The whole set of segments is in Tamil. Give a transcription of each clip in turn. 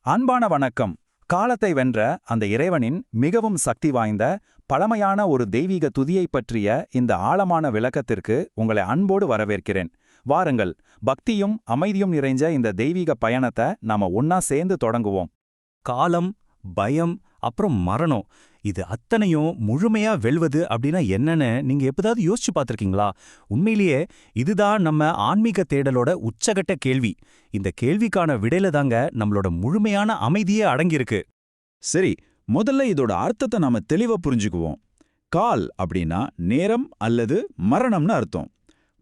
அன்பான வணக்கம். காலத்தை வென்ற அந்த இறைவனின் மிகவும் சக்தி வாய்ந்த பழமையான ஒரு தெய்வீக துதியைப் பற்றிய இந்த ஆழமான விளக்கத்திற்கு உங்களை அன்போடு வரவேற்கிறேன். வாருங்கள், பக்தியும் அமைதியும் நிறைஞ்ச இந்த தெய்வீக பயணத்தை நாம ஒன்னா சேர்ந்து தொடங்குவோம். காலம், பயம், அப்புறம் மரணம், இது அத்தனையும் முழுமையா வெல்வது அப்படின்னா என்னன்னு நீங்க எப்போதாவது யோசிச்சு பார்த்திருக்கீங்களா? உண்மையிலேயே இதுதான் நம்ம ஆன்மீக தேடலோட உச்சகட்ட கேள்வி. இந்த கேள்விக்கான விடையில தாங்க நம்மளோட முழுமையான அமைதியே அடங்கியிருக்கு. சரி, முதல்ல இதோட அர்த்தத்தை நாம தெளிவா புரிஞ்சுக்குவோம். கால் அப்படின்னா நேரம் அல்லது மரணம்னு அர்த்தம்.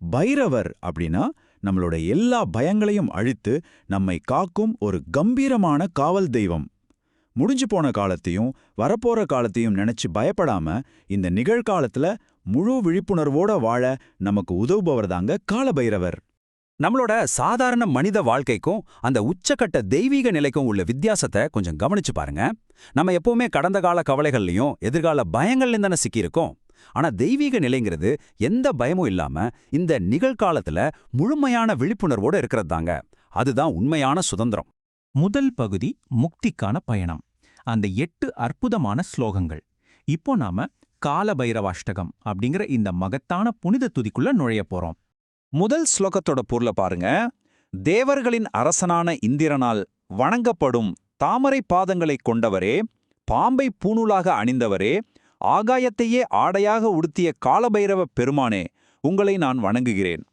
பைரவர் அப்படின்னா நம்மளோட எல்லா பயங்களையும் அழித்து நம்மை காக்கும் ஒரு கம்பீரமான காவல் தெய்வம். முடிஞ்சு போன காலத்தையும் வரப்போற காலத்தையும் நினைச்சு பயப்படாம இந்த நிகழ்காலத்துல முழு விழிப்புணர்வோட வாழ நமக்கு உதவுபவர் தாங்க காலபைரவர். நம்மளோட சாதாரண மனித வாழ்க்கைக்கும் அந்த உச்சக்கட்ட தெய்வீக நிலைக்கும் உள்ள வித்தியாசத்தை கொஞ்சம் கவனிச்சு பாருங்க. நம்ம எப்பவுமே கடந்த கால கவலைகள்லையும் எதிர்கால பயங்கள்லையும் தானே சிக்கியிருக்கோம். ஆனா தெய்வீக நிலைங்கிறது எந்த பயமும் இல்லாம இந்த நிகழ்காலத்துல முழுமையான விழிப்புணர்வோட இருக்கிறது தாங்க. அதுதான் உண்மையான சுதந்திரம். முதல் பகுதி முக்திக்கான பயணம். அந்த 8 அற்புதமான ஸ்லோகங்கள். இப்போ நாம காலபைரவாஷ்டகம் அப்படிங்கிற இந்த மகத்தான புனித துதிக்குள்ள நுழைய போறோம். முதல் ஸ்லோகத்தோட பொருளை பாருங்க. தேவர்களின் அரசனான இந்திரனால் வணங்கப்படும் தாமரை பாதங்களைக் கொண்டவரே, பாம்பை பூணூலாக அணிந்தவரே, ஆகாயத்தையே ஆடையாக உடுத்திய காலபைரவ பெருமானே, உங்களை நான் வணங்குகிறேன்.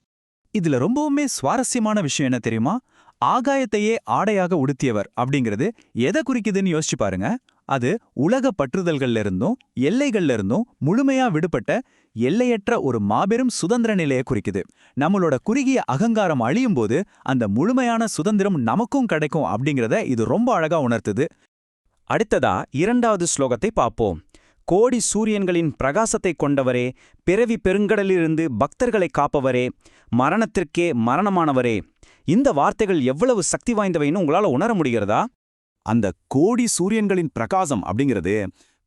இதுல ரொம்பவுமே சுவாரஸ்யமான விஷயம் என்ன தெரியுமா? ஆகாயத்தையே ஆடையாக உடுத்தியவர் அப்படிங்கிறது எதை குறிக்குதுன்னு யோசிச்சு பாருங்க. அது உலக பற்றுதல்கள்ல இருந்தும் எல்லைகள்ல இருந்தும் முழுமையா விடுபட்ட எல்லையற்ற ஒரு மாபெரும் சுதந்திர நிலையை குறிக்குது. நம்மளோட குறுகிய அகங்காரம் அழியும் போது அந்த முழுமையான சுதந்திரம் நமக்கும் கிடைக்கும் அப்படிங்கிறத இது ரொம்ப அழகா உணர்த்துது. அடுத்ததா 2வது ஸ்லோகத்தை பார்ப்போம். கோடி சூரியன்களின் பிரகாசத்தை கொண்டவரே, பிறவி பெருங்கடலிலிருந்து பக்தர்களை காப்பவரே, மரணத்திற்கே மரணமானவரே. இந்த வார்த்தைகள் எவ்வளவு சக்தி வாய்ந்தவைன்னு உங்களால உணர முடிகிறதா? அந்த கோடி சூரியன்களின் பிரகாசம் அப்படிங்கிறது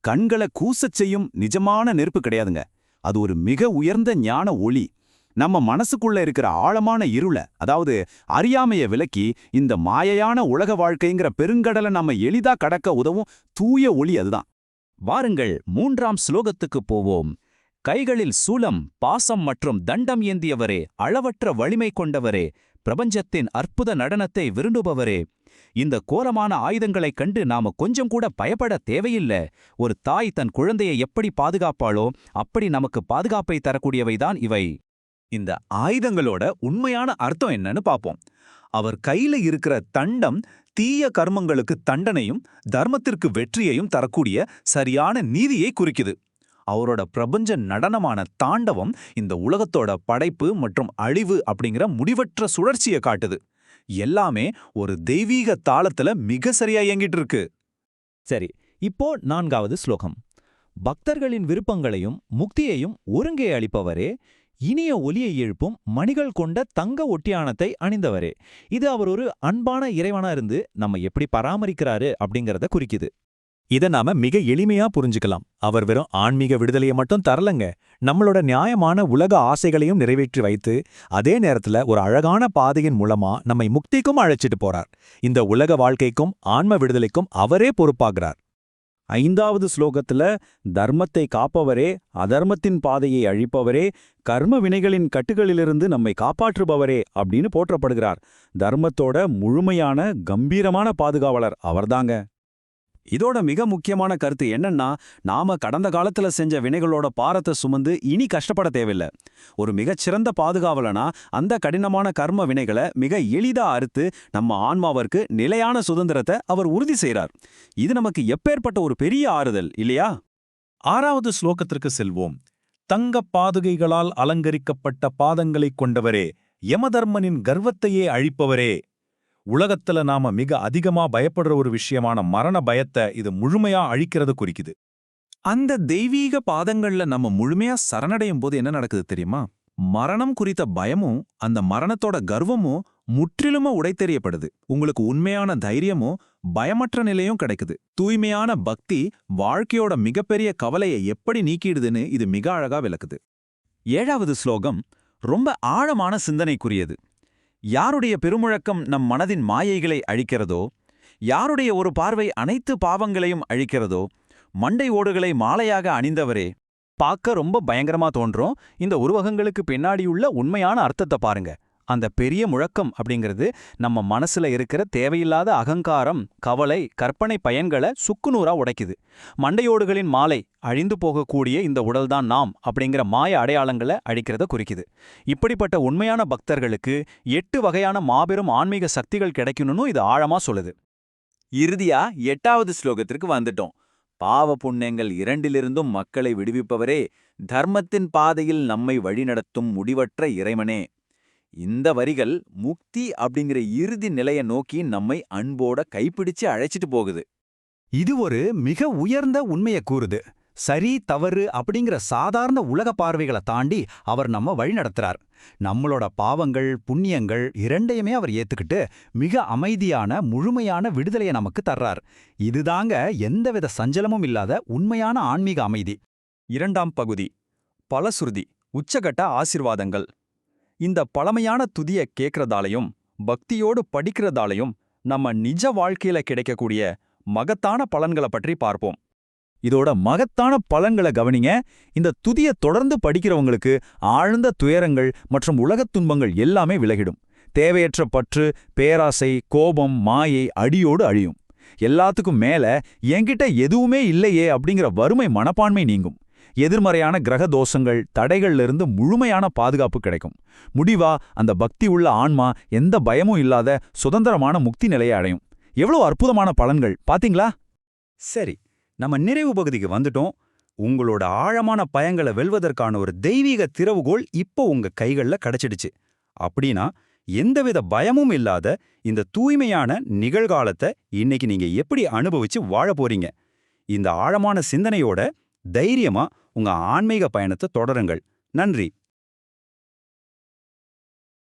கண்களை கூசச் செய்யும் நிஜமான நெருப்பு கிடையாதுங்க. அது ஒரு மிக உயர்ந்த ஞான ஒளி. நம்ம மனசுக்குள்ள இருக்கிற ஆழமான இருள, அதாவது அறியாமைய விலக்கி இந்த மாயையான உலக வாழ்க்கைங்கிற பெருங்கடலை நம்ம எளிதா கடக்க உதவும் தூய ஒளி அதுதான். வாருங்கள் 3ஆம் ஸ்லோகத்துக்கு போவோம். கைகளில் சூலம், பாசம் மற்றும் தண்டம் ஏந்தியவரே, அளவற்ற வலிமை கொண்டவரே, பிரபஞ்சத்தின் அற்புத நடனத்தை விரும்புபவரே. இந்த கோரமான ஆயுதங்களைக் கண்டு நாம கொஞ்சம் கூட பயப்பட தேவையில்ல. ஒரு தாய் தன் குழந்தையை எப்படி பாதுகாப்பாளோ அப்படி நமக்கு பாதுகாப்பை தரக்கூடியவைதான் இவை. இந்த ஆயுதங்களோட உண்மையான அர்த்தம் என்னன்னு பாப்போம். அவர் கையில இருக்கிற தண்டம் தீய கர்மங்களுக்கு தண்டனையும் தர்மத்திற்கு வெற்றியையும் தரக்கூடிய சரியான நீதியை குறிக்குது. அவரோட பிரபஞ்ச நடனமான தாண்டவம் இந்த உலகத்தோட படைப்பு மற்றும் அழிவு அப்படிங்கிற முடிவற்ற சுழற்சியை காட்டுது. எல்லாமே ஒரு தெய்வீக தாளத்துல மிக சரியா இயங்கிட்டு இருக்கு. சரி, இப்போ 4வது ஸ்லோகம். பக்தர்களின் விருப்பங்களையும் முக்தியையும் ஒருங்கே அளிப்பவரே, இனிய ஒலியை எழுப்பும் மணிகள் கொண்ட தங்க ஒட்டியானத்தை அணிந்தவரே. இது அவர் ஒரு அன்பான இறைவனா இருந்து நம்ம எப்படி பராமரிக்கிறாரு அப்படிங்கறத குறிக்குது. இதை நாம மிக எளிமையா புரிஞ்சுக்கலாம். அவர் வெறும் ஆன்மீக விடுதலையை மட்டும் தரலங்க, நம்மளோட நியாயமான உலக ஆசைகளையும் நிறைவேற்றி வைத்து அதே நேரத்துல ஒரு அழகான பாதையின் மூலமா நம்மை முக்திக்கும் அழைச்சிட்டு போறார். இந்த உலக வாழ்க்கைக்கும் ஆன்ம விடுதலைக்கும் அவரே பொறுப்பாகிறார். 5வது ஸ்லோகத்துல தர்மத்தை காப்பவரே, அதர்மத்தின் பாதையை அழிப்பவரே, கர்ம வினைகளின் கட்டுகளிலிருந்து நம்மை காப்பாற்றுபவரே அப்படின்னு போற்றப்படுகிறார். தர்மத்தோட முழுமையான கம்பீரமான பாதுகாவலர் அவர்தாங்க. இதோட மிக முக்கியமான கருத்து என்னன்னா, நாம கடந்த காலத்துல செஞ்ச வினைகளோட பாரத்தை சுமந்து இனி கஷ்டப்பட தேவையில்லை. ஒரு மிகச்சிறந்த பாதுகாவலனா அந்த கடினமான கர்ம வினைகளை மிக எளிதா அறுத்து நம்ம ஆன்மாவிற்கு நிலையான சுதந்திரத்தை அவர் உறுதி செய்றார். இது நமக்கு எப்பேற்பட்ட ஒரு பெரிய ஆறுதல் இல்லையா? 6வது ஸ்லோகத்திற்கு செல்வோம். தங்க பாதுகைகளால் அலங்கரிக்கப்பட்ட பாதங்களைக் கொண்டவரே, யமதர்மனின் கர்வத்தையே அழிப்பவரே. உலகத்துல நாம மிக அதிகமா பயப்படுற ஒரு விஷயமான மரண பயத்தை இது முழுமையா அழிக்கிறது குறிக்குது. அந்த தெய்வீக பாதங்கள்ல நம்ம முழுமையா சரணடையும் போது என்ன நடக்குது தெரியுமா? மரணம் குறித்த பயமும் அந்த மரணத்தோட கர்வமும் முற்றிலுமா உடைத்தெறியப்படுது. உங்களுக்கு உண்மையான தைரியமும் பயமற்ற நிலையும் கிடைக்குது. தூய்மையான பக்தி வாழ்க்கையோட மிகப்பெரிய கவலையை எப்படி நீக்கிடுதுன்னு இது மிக அழகா விளக்குது. 7வது ஸ்லோகம் ரொம்ப ஆழமான சிந்தனைக்குரியது. யாருடைய பெருமுழக்கம் நம் மனதின் மாயைகளை அழிக்கிறதோ, யாருடைய ஒரு பார்வை அனைத்து பாவங்களையும் அழிக்கிறதோ? மண்டை ஓடுகளை மாலையாக அணிந்தவரே. பார்க்க ரொம்ப பயங்கரமா தோன்றும். இந்த உருவகங்களுக்கு பின்னாடியுள்ள உண்மையான அர்த்தத்தை பாருங்க. அந்த பெரிய முழக்கம் அப்படிங்கிறது நம்ம மனசுல இருக்கிற தேவையில்லாத அகங்காரம், கவலை, கற்பனை பயன்களை சுக்குநூறா உடைக்குது. மண்டையோடுகளின் மாலை, அழிந்து போகக்கூடிய இந்த உடல்தான் நாம் அப்படிங்கிற மாய அடையாளங்களை அழிக்கிறத குறிக்குது. இப்படிப்பட்ட உண்மையான பக்தர்களுக்கு 8 வகையான மாபெரும் ஆன்மீக சக்திகள் கிடைக்கணும்னு இது ஆழமா சொல்லுது. இறுதியா 8வது ஸ்லோகத்திற்கு வந்துட்டோம். பாவ புண்ணியங்கள் இரண்டிலிருந்தும் மக்களை விடுவிப்பவரே, தர்மத்தின் பாதையில் நம்மை வழிநடத்தும் முடிவற்ற இறைவனே. இந்த வரிகள் முக்தி அப்படிங்கிற இறுதி நிலையை நோக்கி நம்மை அன்போட கைப்பிடிச்சு அழைச்சிட்டு போகுது. இது ஒரு மிக உயர்ந்த உண்மையை கூறுது. சரி தவறு அப்படிங்கிற சாதாரண உலக பார்வைகளை தாண்டி அவர் நம்ம வழிநடத்துறார். நம்மளோட பாவங்கள் புண்ணியங்கள் இரண்டையுமே அவர் ஏத்துக்கிட்டு மிக அமைதியான முழுமையான விடுதலையை நமக்கு தர்றார். இதுதாங்க எந்தவித சஞ்சலமும் இல்லாத உண்மையான ஆன்மீக அமைதி. 2ஆம் பகுதி, பலசுருதி, உச்சகட்ட ஆசிர்வாதங்கள். இந்த பழமையான துதிய கேட்கறதாலையும் பக்தியோடு படிக்கிறதாலையும் நம்ம நிஜ வாழ்க்கையில கிடைக்கக்கூடிய மகத்தான பலன்களை பற்றி பார்ப்போம். இதோட மகத்தான பலன்களை கவனிங்க. இந்த துதியை தொடர்ந்து படிக்கிறவங்களுக்கு ஆழ்ந்த துயரங்கள் மற்றும் உலகத் துன்பங்கள் எல்லாமே விலகிடும். தேவையற்ற பற்று, பேராசை, கோபம், மாயை அடியோடு அழியும். எல்லாத்துக்கும் மேல என்கிட்ட எதுவுமே இல்லையே அப்படிங்கிற வறுமை மனப்பான்மை நீங்கும். எதிர்மறையான கிரக தோஷங்கள், தடைகள்ல இருந்து முழுமையான பாதுகாப்பு கிடைக்கும். முடிவா அந்த பக்தி உள்ள ஆன்மா எந்த பயமும் இல்லாத சுதந்திரமான முக்தி நிலையை அடையும். எவ்வளவு அற்புதமான பலன்கள் பாத்தீங்களா? சரி, நம்ம நிறைவு பகுதிக்கு வந்துட்டோம். உங்களோட ஆழமான பயங்களை வெல்வதற்கான ஒரு தெய்வீக திறவுகோல் இப்போ உங்க கைகள்ல கிடைச்சிடுச்சு. அப்படின்னா எந்தவித பயமும் இல்லாத இந்த தூய்மையான நிகழ்காலத்தை இன்னைக்கு நீங்க எப்படி அனுபவிச்சு வாழ போறீங்க? இந்த ஆழமான சிந்தனையோட தைரியமா உங்க ஆன்மீக பயணத்தை தொடருங்கள். நன்றி.